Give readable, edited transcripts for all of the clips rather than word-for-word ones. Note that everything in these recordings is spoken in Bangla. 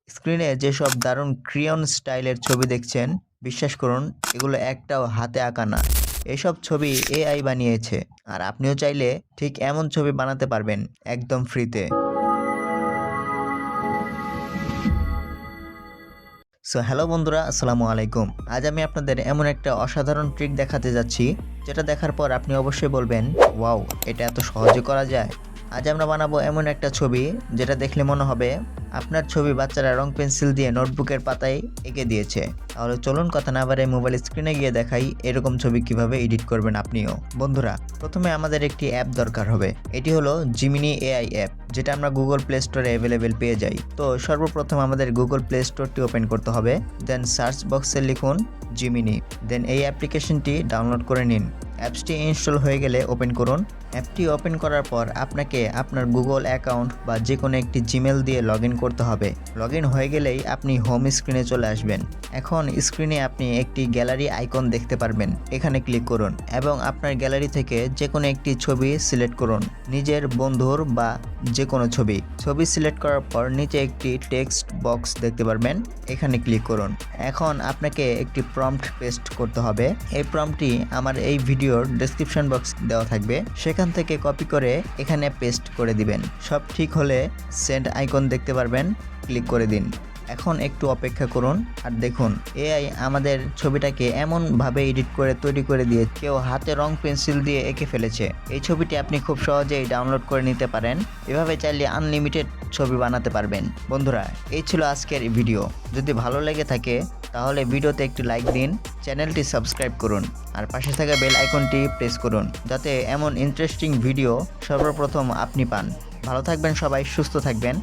স্ক্রিনে যেসব দারুণ ক্রিয়ন স্টাইলের ছবি দেখছেন, বিশ্বাস করুন এগুলো একটাও হাতে আঁকা না। এসব ছবি এআই বানিয়েছে। আর আপনিও চাইলে ঠিক এমন ছবি বানাতে পারবেন একদম ফ্রিতে। সো হ্যালো বন্ধুরা, আসসালামু আলাইকুম। আজ আমি আপনাদের এমন একটা অসাধারণ ট্রিক দেখাতে যাচ্ছি, যেটা দেখার পর আপনি অবশ্যই বলবেন, ওয়াও, এটা এত সহজে করা যায়। আজ আমরা বানাবো এমন একটা ছবি যেটা দেখলে মনে হবে আপনার ছবি বাচ্চারা রং পেন্সিল দিয়ে নোটবুকের পাতায় এঁকে দিয়েছে। তাহলে চলুন কথা না বাড়িয়ে মোবাইল স্ক্রিনে গিয়ে দেখাই এরকম ছবি কিভাবে এডিট করবেন আপনিও। বন্ধুরা, প্রথমে আমাদের একটি অ্যাপ দরকার হবে। এটি হলো জিমিনি এআই অ্যাপ, যেটা আমরা গুগল প্লে স্টোরে অ্যাভেলেবেল পেয়ে যাই। তো সর্বপ্রথম আমাদের গুগল প্লে স্টোরটি ওপেন করতে হবে। দেন সার্চ বক্সে লিখুন জিমিনি। দেন এই অ্যাপ্লিকেশনটি ডাউনলোড করে নিন। অ্যাপসটি ইনস্টল হয়ে গেলে ওপেন করুন। অ্যাপটি ওপেন করার পর আপনাকে আপনার গুগল অ্যাকাউন্ট বা যে কোনো একটি জিমেল দিয়ে লগ ইন করতে হবে। লগ ইন হয়ে গেলেই আপনি হোম স্ক্রিনে চলে আসবেন। এখন স্ক্রিনে আপনি একটি গ্যালারি আইকন দেখতে পারবেন। এখানে ক্লিক করুন এবং আপনার গ্যালারি থেকে যে কোনো একটি ছবি সিলেক্ট করুন, নিজের বন্ধুর বা যে কোনো ছবি সিলেক্ট করার পর নিচে একটি টেক্সট বক্স দেখতে পারবেন। এখানে ক্লিক করুন। এখন আপনাকে একটি প্রম্পট পেস্ট করতে হবে। এই প্রম্পটটি আমার এই ভিডিওর ডেসক্রিপশন বক্স দেওয়া থাকবে, সেখান থেকে কপি করে এখানে পেস্ট করে দিবেন। সব ঠিক হলে সেন্ড আইকন দেখতে পারবেন, ক্লিক করে দিন। এখন একটু অপেক্ষা করুন আর দেখুন এআই আমাদের ছবিটাকে এমনভাবে এডিট করে তৈরি করে দিয়ে কেউ হাতে রং পেন্সিল দিয়ে এঁকে ফেলেছে। এই ছবিটি আপনি খুব সহজেই ডাউনলোড করে নিতে পারেন। এভাবে চাইলে আনলিমিটেড ছবি বানাতে পারবেন। বন্ধুরা, এই ছিল আজকের ভিডিও। যদি ভালো লেগে থাকে তাহলে ভিডিওতে একটি লাইক দিন, চ্যানেলটি সাবস্ক্রাইব করুন আর পাশে থাকা বেল আইকনটি প্রেস করুন, যাতে এমন ইন্টারেস্টিং ভিডিও সর্বপ্রথম আপনি পান। ভালো থাকবেন সবাই, সুস্থ থাকবেন।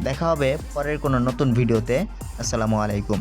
দেখা হবে পরের কোনো নতুন ভিডিওতে। আসসালামু আলাইকুম।